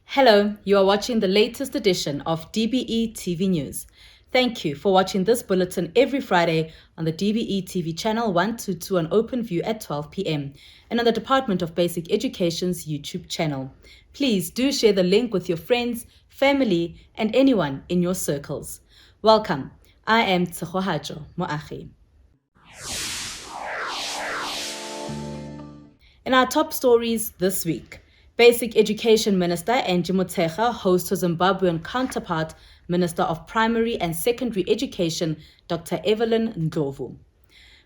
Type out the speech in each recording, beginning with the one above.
Hello, you are watching the latest edition of Dbe TV News. Thank you for watching this bulletin every Friday on the Dbe TV channel 122 on OpenView at 12 p.m. and on the Department of Basic Education's YouTube channel. Please do share the link with your friends, family, and anyone in your circles. Welcome. I am Tsehohajo Moagi. In our top stories this week, Basic Education Minister Angie Motshekga hosts her Zimbabwean counterpart, Minister of Primary and Secondary Education, Dr. Evelyn Ndlovu.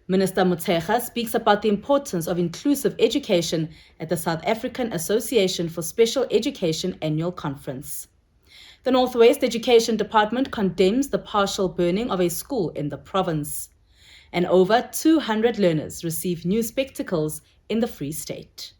Minister Motshekga speaks about the importance of inclusive education at the South African Association for Special Education Annual Conference. The Northwest Education Department condemns the partial burning of a school in the province. And over 200 learners receive new spectacles in the Free State.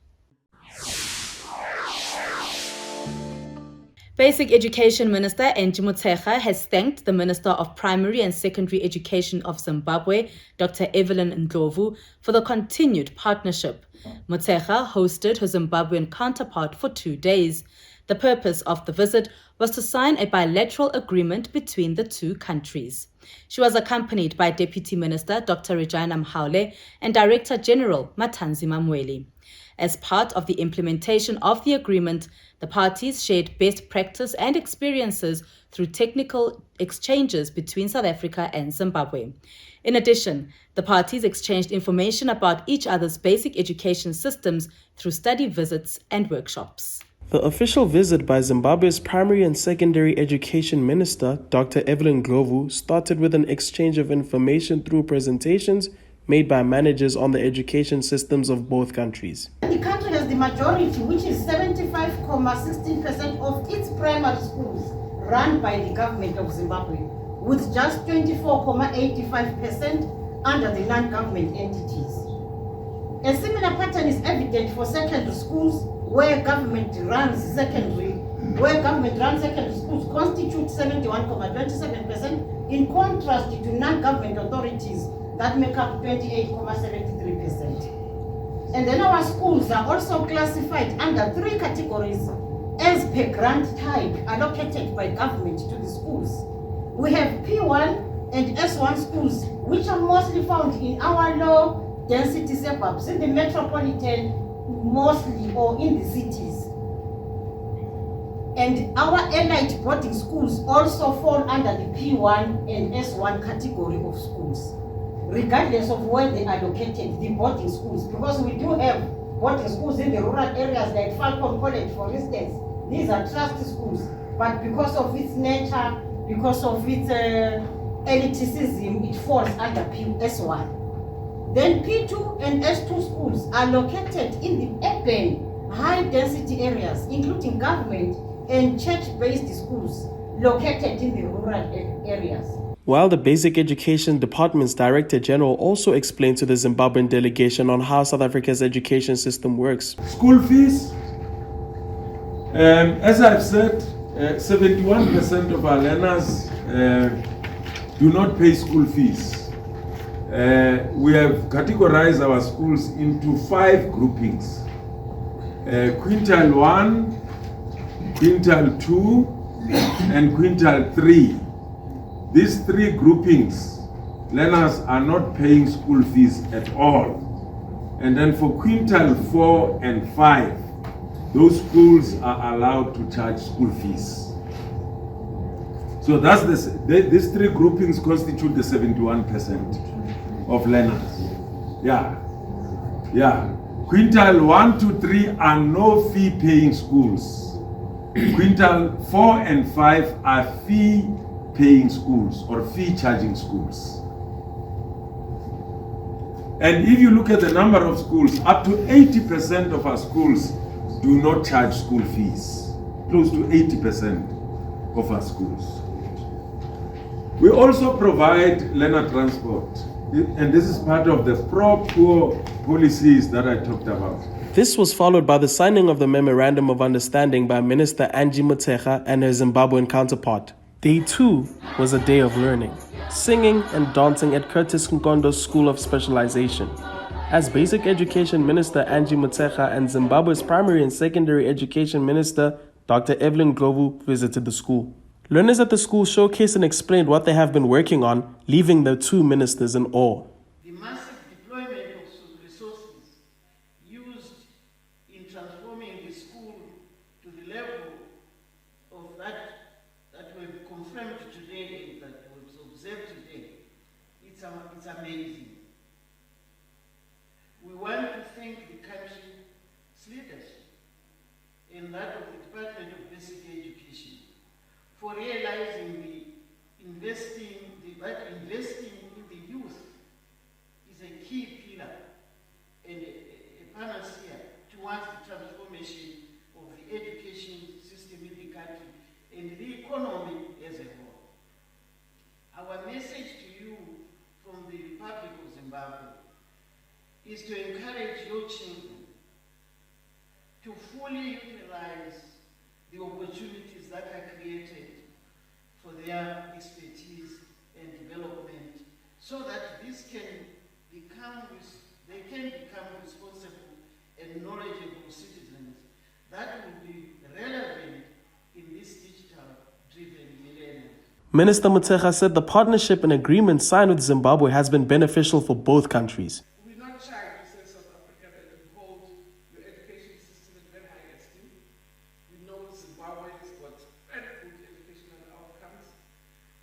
Basic Education Minister Angie Motshekga has thanked the Minister of Primary and Secondary Education of Zimbabwe, Dr. Evelyn Ndlovu, for the continued partnership. Motshekga hosted her Zimbabwean counterpart for 2 days. The purpose of the visit was to sign a bilateral agreement between the two countries. She was accompanied by Deputy Minister Dr. Regina Mhaule and Director General Matanzima Mweli. As part of the implementation of the agreement, the parties shared best practice and experiences through technical exchanges between South Africa and Zimbabwe. In addition, the parties exchanged information about each other's basic education systems through study visits and workshops. The official visit by Zimbabwe's Primary and Secondary Education Minister, Dr. Evelyn Ndlovu, started with an exchange of information through presentations made by managers on the education systems of both countries. The country has the majority, which is 75.16% of its primary schools run by the government of Zimbabwe, with just 24.85% under the non-government entities. A similar pattern is evident for secondary schools, where government runs secondary schools constitute 71.27%, in contrast to non-government authorities that make up 28.73%. And then our schools are also classified under 3 categories as per grant type allocated by government to the schools. We have P1 and S1 schools, which are mostly found in our low density suburbs, in the metropolitan mostly, or in the cities. And our elite boarding schools also fall under the P1 and S1 category of schools, regardless of where they are located, the boarding schools, because we do have boarding schools in the rural areas like Falcon College, for instance. These are trust schools, but because of its nature, because of its elitism, it falls under S1. Then P2 and S2 schools are located in the urban, high-density areas, including government and church-based schools located in the rural areas. While the Basic Education Department's Director General also explained to the Zimbabwean delegation on how South Africa's education system works. School fees, as I've said, 71% of our learners do not pay school fees. We have categorized our schools into 5 groupings. Quintile 1, Quintile 2, and Quintile 3. These 3 groupings, learners are not paying school fees at all. And then for Quintile 4 and 5, those schools are allowed to charge school fees. So that's these 3 groupings constitute the 71% of learners. Yeah. Quintile 1 to 3 are no fee paying schools. Quintile 4 and 5 are fee paying schools or fee charging schools. And if you look at the number of schools, up to 80% of our schools do not charge school fees. Close to 80% of our schools. We also provide learner transport. And this is part of the pro-poor policies that I talked about. This was followed by the signing of the Memorandum of Understanding by Minister Angie Motshekga and her Zimbabwean counterpart. Day 2 was a day of learning, singing and dancing at Curtis Nkondo's School of Specialization. As Basic Education Minister Angie Motshekga and Zimbabwe's Primary and Secondary Education Minister Dr. Evelyn Ndlovu visited the school. Learners at the school showcased and explained what they have been working on, leaving the two ministers in awe. The massive deployment of resources used in transforming the school to the level of that we've confirmed today and that was observed today, it's amazing. We want to thank the country's leadership and that of the Department of Basic Education for realizing investing in the youth is a key pillar and a panacea towards the transformation of the education system in the country and the economy as a whole. Our message to you from the Republic of Zimbabwe is to encourage your children to fully utilize the opportunities that are created for their expertise and development, so that they can become responsible and knowledgeable citizens that will be relevant in this digital-driven millennium. Minister Motshekga said the partnership and agreement signed with Zimbabwe has been beneficial for both countries. We're not shy to say South Africa that we hold your education system in very high esteem. We know Zimbabwe has got very good educational outcomes,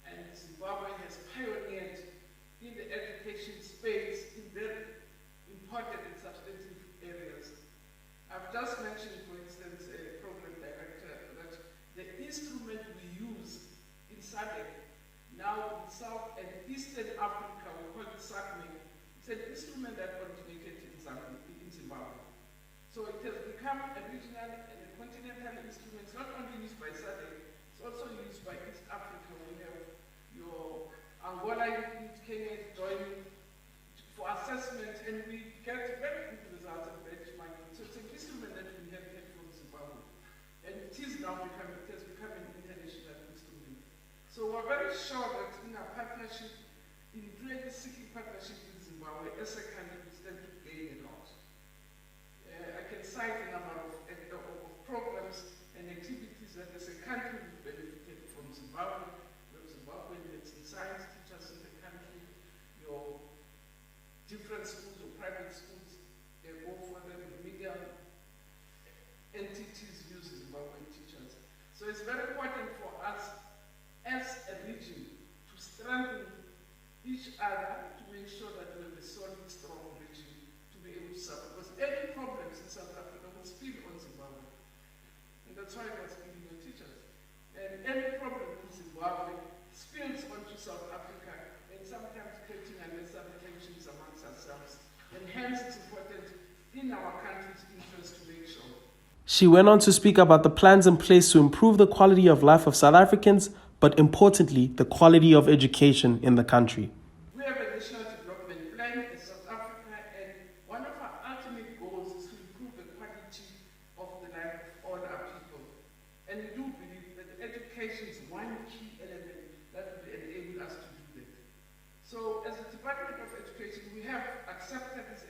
and Zimbabwe has pioneered in the education space in very important and substantive areas. I've just mentioned, for instance, a program director, that the instrument we use in SADC, now in South and Eastern Africa, we call it SADC. It's an instrument that originated in Zimbabwe. So it has become a regional and a continental instrument. It's not only used by SADC, it's also used by East Africa. We have your Angola unit, Kenya is joining for assessment, and we get very good results and benchmarking. So it's an instrument that we have had from Zimbabwe. And it has become an international instrument. So we're very sure that in our partnership, in really seeking partnership with Zimbabwe, as a country, we stand to gain a lot. I can cite a number of programs and activities that as a country we've benefited from Zimbabwe. We have Zimbabwean medicine science teachers in the country, your different schools or private schools, both for them, remedial entities use Zimbabwean teachers. So it's very important for us as a region to strengthen each other to make sure that we have a solid, strong region to be able to serve. Because any problems in South Africa will spill on Zimbabwe. And that's why we're speaking with teachers. And any problem in Zimbabwe spills onto South Africa, and sometimes creating unnecessary tensions amongst ourselves. And hence it's important in our country's interest to make sure. She went on to speak about the plans in place to improve the quality of life of South Africans, but importantly, the quality of education in the country. We have a national development plan in South Africa, and one of our ultimate goals is to improve the quality of the life of all our people. And we do believe that education is one key element that will enable us to do that. So as the Department of Education, we have accepted this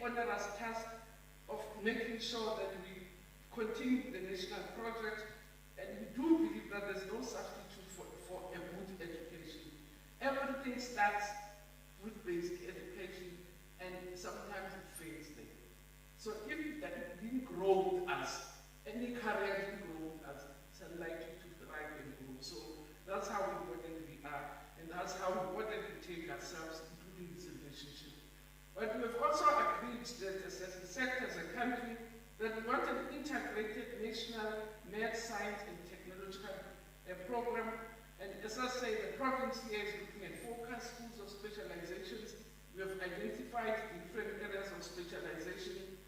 onerous task of making sure that we continue the national project. And we do believe that there's no substitute for a good education. Everything starts with basic education, and sometimes it fails there. So if that didn't grow with us, any career didn't grow with us, it's unlikely to thrive and grow. So that's how important we are, and that's how important we take ourselves, including this relationship. But we've also agreed that as a sector, as a country, that we want an integrated national math, science, and technological program. And as I say, the province here is looking at focus schools of specializations. We have identified different areas of specialization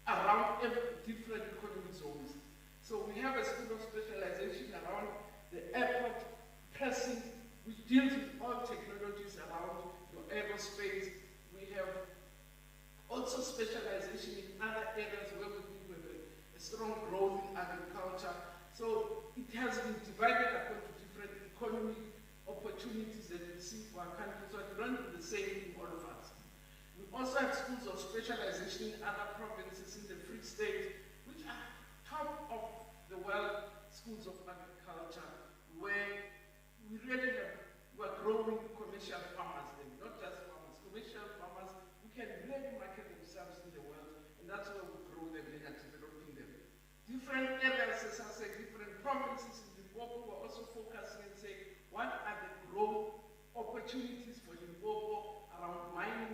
around different economic zones. So we have a school of specialization around the airport precinct, which deals with all technologies around aerospace. We have also specialization in other areas where we have a strong growth in agriculture. So it has been divided according to different economic opportunities that we see for our country. So it runs the same in all of us. We also have schools of specialization in other provinces in the Free State, which are top of the world schools of agriculture, where we really we're growing commercial farmers, not just farmers, commercial farmers who can really market themselves in the world, and that's where we grow them and are developing them. Different areas, as I say, different provinces in Limpopo were also focusing and saying, what are the growth opportunities for Limpopo around mining,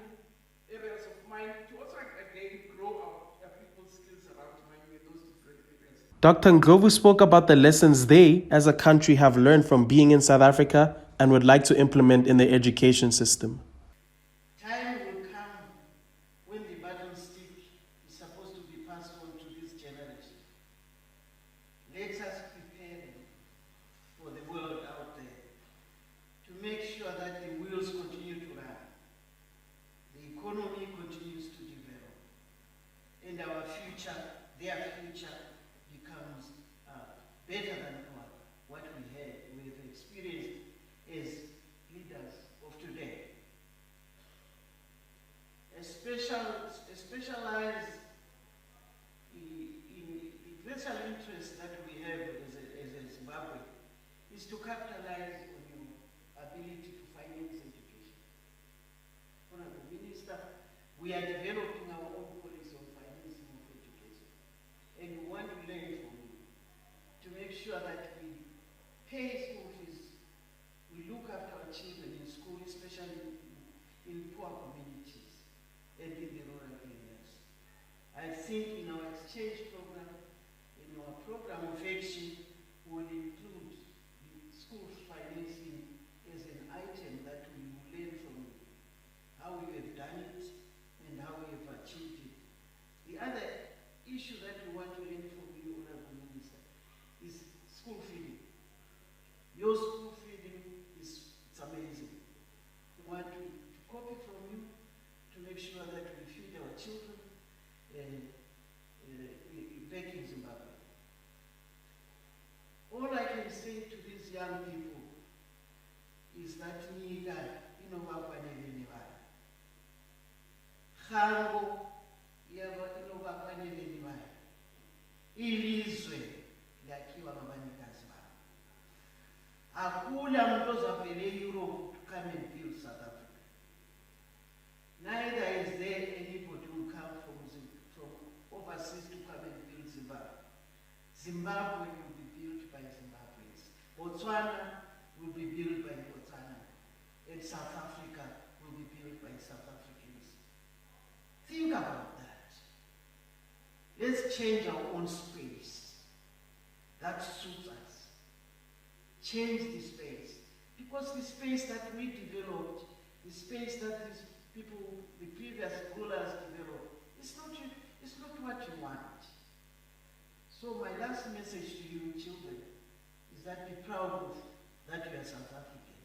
areas of mining, to also again grow our people's skills around mining in those different areas. Dr. Ndlovu spoke about the lessons they, as a country, have learned from being in South Africa and would like to implement in their education system. Time will come when the baton stick is supposed to be passed on to this generation. Let us prepare them for the world out there to make sure that the wheels continue to run, the economy continues to develop, and our future, their future, becomes better than what we have experienced as leaders of today. A specialized the special interest that we have as a Zimbabwe is to capitalize on your ability to finance education. Honorable Minister, we are developing our own policy on financing of education, and we want to learn from you to make sure that we pay school fees, we look after our children in school, especially in poor communities and in the rural areas. I think in our exchange program, in our program of action, we will include the school financing as an item that we will learn from you, how you have done it and how you have achieved it. The other issue that we want to learn from you, Honorable Minister, is school feeding. Your school feeding is amazing. We want to copy from you to make sure that we feed our children back in Zimbabwe. All I can say to these young people is that Nika inobakwanele nevana. Khango inobakwanele nevana. Ilizwe lakhiwa ngabanikazi babo. Akula muntu ozavele Europe to come and build South Africa. Neither is there anybody who will come from overseas to come and build Zimbabwe. Zimbabwe will be built by Zimbabweans. Botswana will be built by Botswana. And South Africa will be built by South Africans. Think about that. Let's change our own space. That suits us. Change the space. Because the space that we developed, the space that these people, the previous rulers developed, it's not what you want. So my last message to you children is that be proud of that you are South African.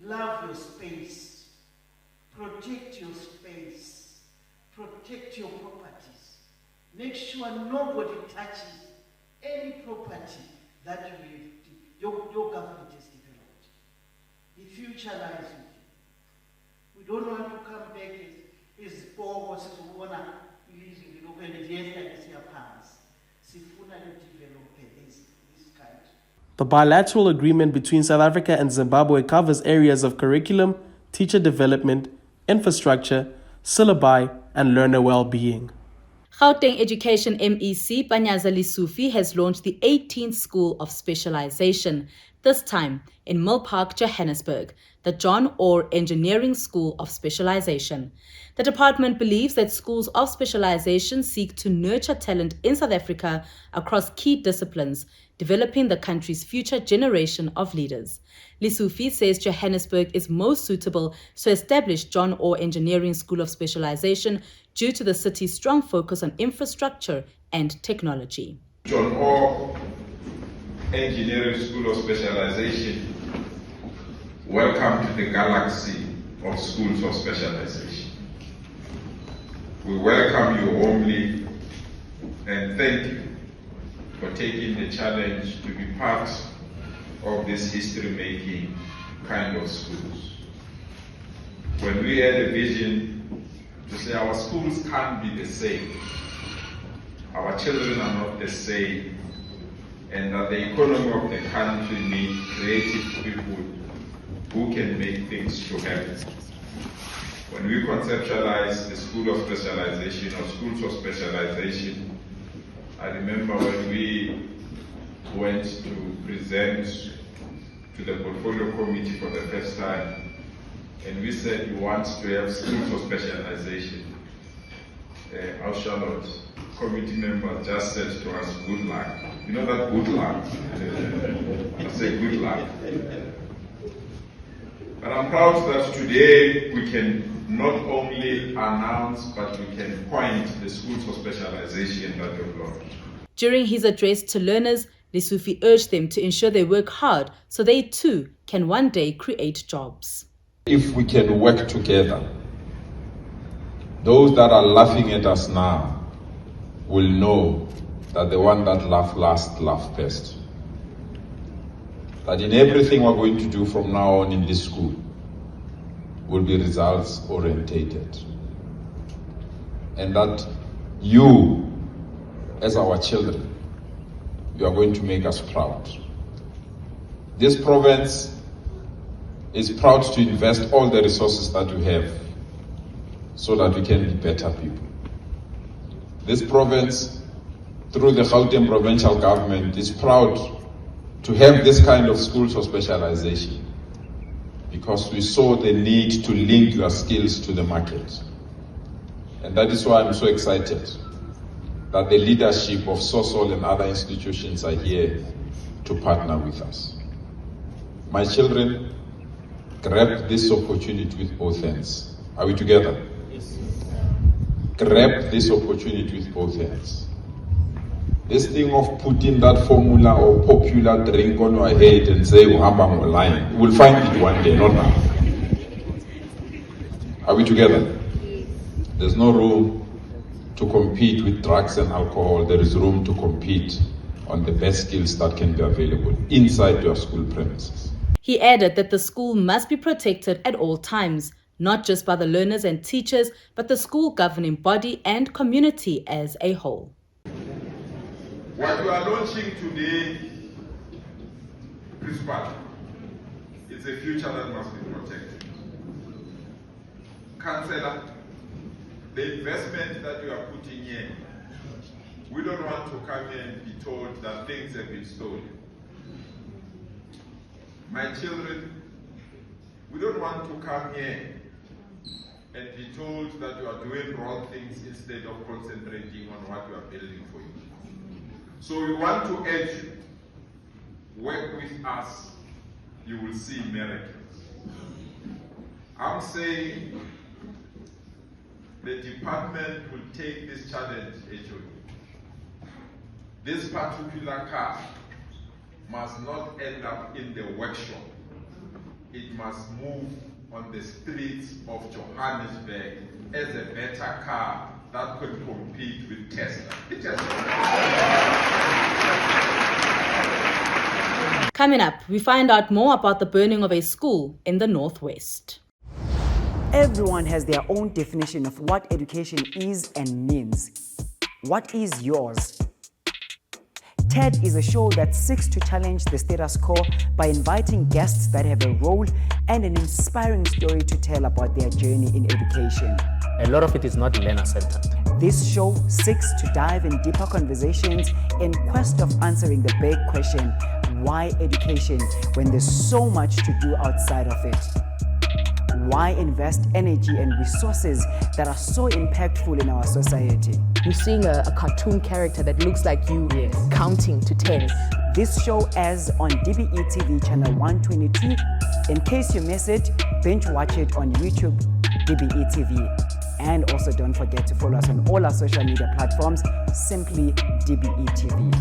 Love your space. Protect your space. Protect your properties. Make sure nobody touches any property that your government has developed. The future lies with you. We don't want to come back as poor as we want to live in the local areas. Sifuna to develop this country. The bilateral agreement between South Africa and Zimbabwe covers areas of curriculum, teacher development, infrastructure, syllabi, and learner well-being. Gauteng Education MEC Panyaza Lesufi has launched the 18th School of Specialization, this time in Mill Park, Johannesburg, the John Orr Engineering School of Specialization. The department believes that schools of specialization seek to nurture talent in South Africa across key disciplines, developing the country's future generation of leaders. Lesufi says Johannesburg is most suitable to establish John Orr Engineering School of Specialization due to the city's strong focus on infrastructure and technology. John Orr Engineering School of Specialization, welcome to the galaxy of schools of specialization. We welcome you warmly and thank you for taking the challenge to be part of this history-making kind of schools. When we had a vision to say our schools can't be the same, our children are not the same, and that the economy of the country needs creative people who can make things to happen. When we conceptualized the School of Specialization or Schools of Specialization, I remember when we went to present to the Portfolio Committee for the first time, and we said we want to have schools of specialization. Our Charlotte committee members just said to us, good luck. You know that good luck? I say good luck. But I'm proud that today we can not only announce, but we can point the schools of specialization that we've launched. During his address to learners, Lesufi urged them to ensure they work hard so they too can one day create jobs. If we can work together, those that are laughing at us now will know that the one that laughed last laughed best. That in everything we're going to do from now on in this school will be results orientated. And that you, as our children, you are going to make us proud. This province is proud to invest all the resources that we have so that we can be better people. This province, through the Gauteng provincial government, is proud to have this kind of schools of specialization because we saw the need to link your skills to the market. And that is why I'm so excited that the leadership of SOSOL and other institutions are here to partner with us. My children, grab this opportunity with both hands. Are we together? Yes. Grab this opportunity with both hands. This thing of putting that formula or popular drink on your head and say, "Uhamba online," we'll find it one day, not now. Are we together? There's no room to compete with drugs and alcohol. There is room to compete on the best skills that can be available inside your school premises. He added that the school must be protected at all times, not just by the learners and teachers, but the school governing body and community as a whole. What we are launching today, Principal, is a future that must be protected. Councillor, the investment that you are putting in, we don't want to come here and be told that things have been stolen. My children, we don't want to come here and be told that you are doing wrong things instead of concentrating on what you are building for you. So we want to urge you, work with us, you will see miracles. I'm saying the department will take this challenge HOD. This particular car must not end up in the workshop. It must move on the streets of Johannesburg as a better car that could compete with Tesla. Coming up, we find out more about the burning of a school in the Northwest. Everyone has their own definition of what education is and means. What is yours? TED is a show that seeks to challenge the status quo by inviting guests that have a role and an inspiring story to tell about their journey in education. A lot of it is not learner-centered. This show seeks to dive in deeper conversations in quest of answering the big question, why education when there's so much to do outside of it? Why invest energy and resources that are so impactful in our society? You're seeing a cartoon character that looks like you counting to 10. This show airs on Dbe TV channel 122. In case you miss it, binge watch it on YouTube, Dbe TV. And also don't forget to follow us on all our social media platforms, simply Dbe TV.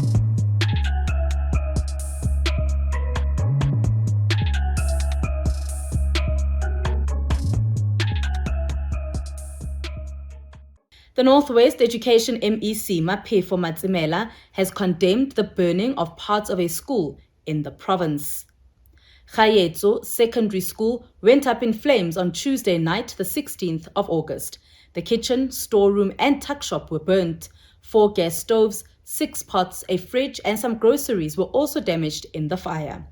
The Northwest Education MEC Mapefo Matsimela has condemned the burning of parts of a school in the province. Khayetso Secondary School went up in flames on Tuesday night, the 16th of August. The kitchen, storeroom and tuck shop were burnt. 4 gas stoves, 6 pots, a fridge and some groceries were also damaged in the fire.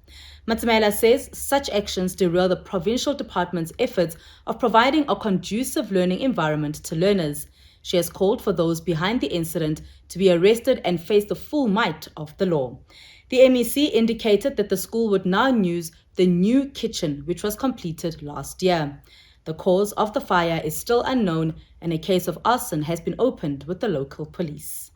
Matsimela says such actions derail the provincial department's efforts of providing a conducive learning environment to learners. She has called for those behind the incident to be arrested and face the full might of the law. The MEC indicated that the school would now use the new kitchen, which was completed last year. The cause of the fire is still unknown, and a case of arson has been opened with the local police.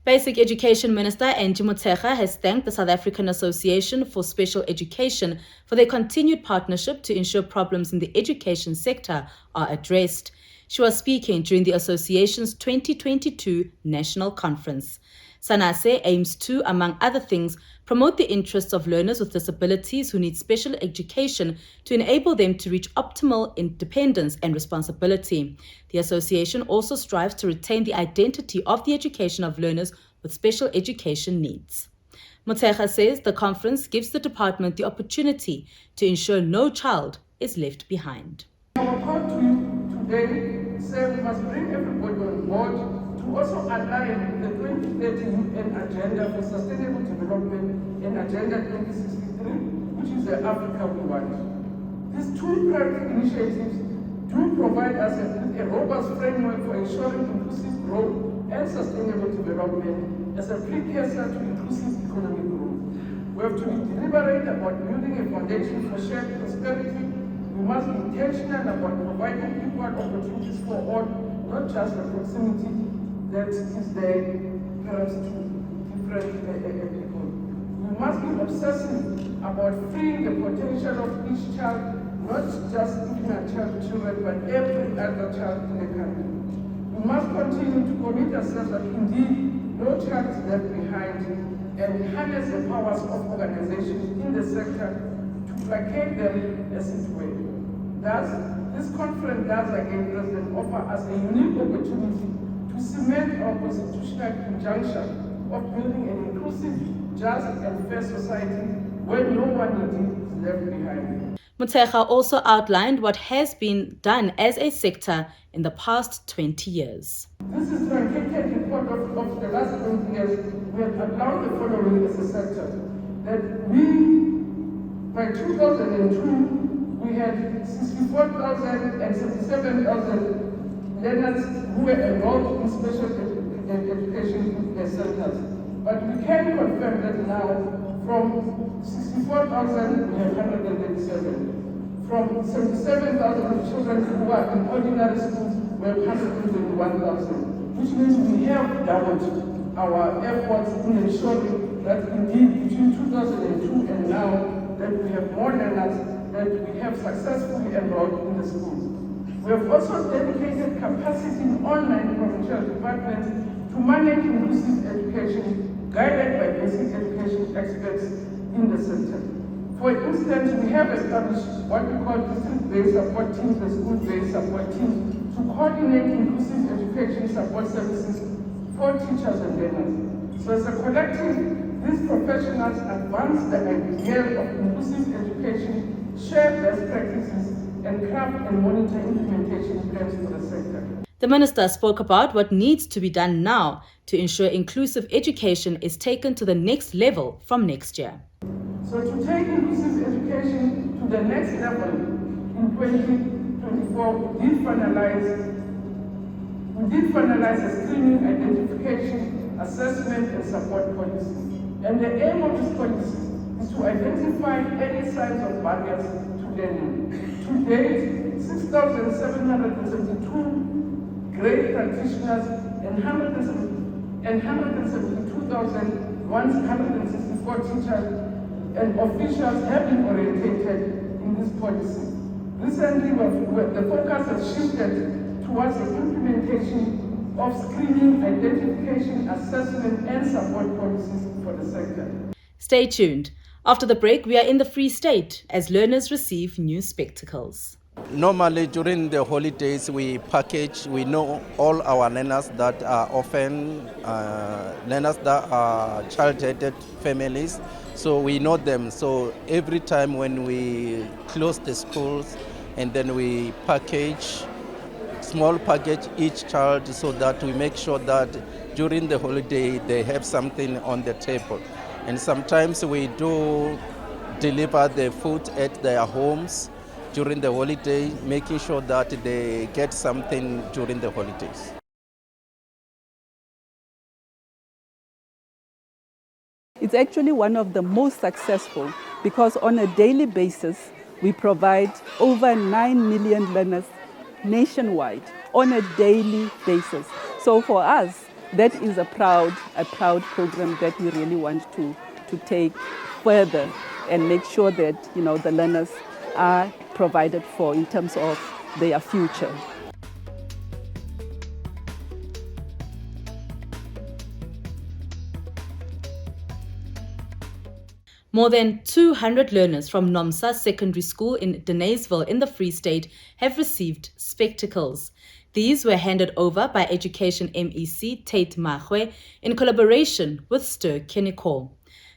Basic Education Minister Angie Motshekga has thanked the South African Association for Special Education for their continued partnership to ensure problems in the education sector are addressed. She was speaking during the association's 2022 National Conference. SANASE aims to, among other things, promote the interests of learners with disabilities who need special education to enable them to reach optimal independence and responsibility. The association also strives to retain the identity of the education of learners with special education needs. Motshekga says the conference gives the department the opportunity to ensure no child is left behind. Our call to you today says we must bring everybody on board to also align the 2030 UN Agenda for Sustainable Development and Agenda 2063, which is the Africa we want. These two primary initiatives do provide us a robust framework for ensuring inclusive growth and sustainable development as a precursor to inclusive economic growth. We have to be deliberate about building a foundation for shared prosperity. We must be intentional about providing equal opportunities for all, not just the proximity that is there perhaps to different people. We must be obsessive about freeing the potential of each child, not just immature children, but every other child in the country. We must continue to commit ourselves that indeed no child is left behind and harness the powers of organizations in the sector to placate them as it were. Thus, this conference does again, President, offer us a unique opportunity to cement our constitutional injunction of building an inclusive, just and fair society where no one indeed is left behind. Motshekga also outlined what has been done as a sector in the past 20 years. This is truncated report of the last 20 years. We have allowed the following as a sector, that we, by 2002, we had 64,000 and 77,000 learners who were enrolled in special education centers. But we can confirm that now, from 64,000, we have 137. From 77,000 children who are in ordinary schools, we have 121,000, which means we have doubled our efforts in ensuring that indeed between 2002 and now, that we have more learners that we have successfully enrolled in the schools. We have also dedicated capacity in online provincial departments to manage inclusive education, guided by basic education experts in the sector. For instance, we have established what we call district-based support teams, the school-based support teams, to coordinate inclusive education support services for teachers and learners. So as a collective, these professionals advance the idea of inclusive education, share best practices, and craft and monitor implementation plans for the sector. The minister spoke about what needs to be done now to ensure inclusive education is taken to the next level from next year. So to take inclusive education to the next level in 2024, we did finalize a screening, identification, assessment and support policy. And the aim of this policy is to identify any signs of barriers to learning. To date, 6,772 grade practitioners and 172,164 teachers and officials have been orientated in this policy. Recently, the focus has shifted towards the implementation of screening, identification, assessment, and support policies for the sector. Stay tuned. After the break, we are in the Free State as learners receive new spectacles. Normally during the holidays we package, we know all our learners that are often learners that are child-headed families, so we know them. So every time when we close the schools and then we package, small package each child so that we make sure that during the holiday they have something on the table. And sometimes we do deliver the food at their homes during the holiday, making sure that they get something during the holidays. It's actually one of the most successful because on a daily basis, we provide over 9 million learners nationwide on a daily basis. So for us, that is a proud program that we really want to take further and make sure that the learners are provided for in terms of their future. More than 200 learners from Nomsa Secondary School in Denaysville in the Free State have received spectacles. These were handed over by Education MEC Tate Mahwe in collaboration with Stir Kennicall.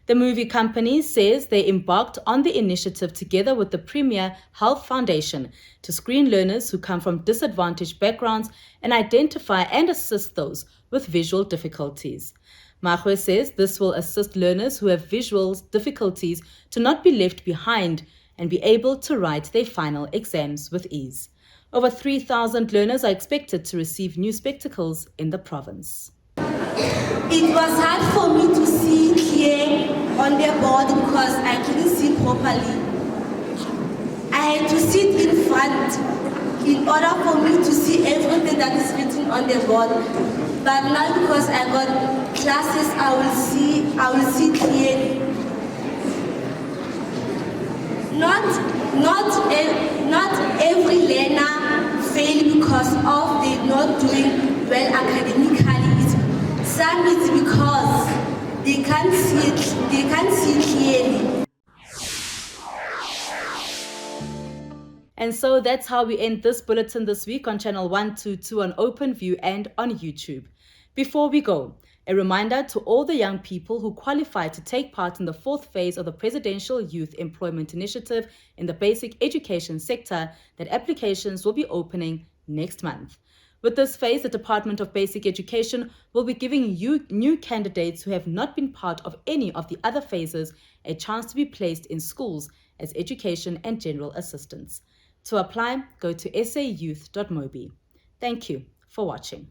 The movie company says they embarked on the initiative together with the Premier Health Foundation to screen learners who come from disadvantaged backgrounds and identify and assist those with visual difficulties. Mahwe says this will assist learners who have visual difficulties to not be left behind and be able to write their final exams with ease. Over 3,000 learners are expected to receive new spectacles in the province. It was hard for me to see clear on the board because I couldn't see properly. I had to sit in front in order for me to see everything that is written on the board. But now because I got classes, I will see clearly. Not every learner fails because of they not doing well academically. Some is because they can't see clearly. And so that's how we end this bulletin this week on Channel 122 on OpenView and on YouTube. Before we go, a reminder to all the young people who qualify to take part in the fourth phase of the Presidential Youth Employment Initiative in the basic education sector that applications will be opening next month. With this phase, the Department of Basic Education will be giving you new candidates who have not been part of any of the other phases a chance to be placed in schools as education and general assistants. To apply, go to sayouth.mobi. Thank you for watching.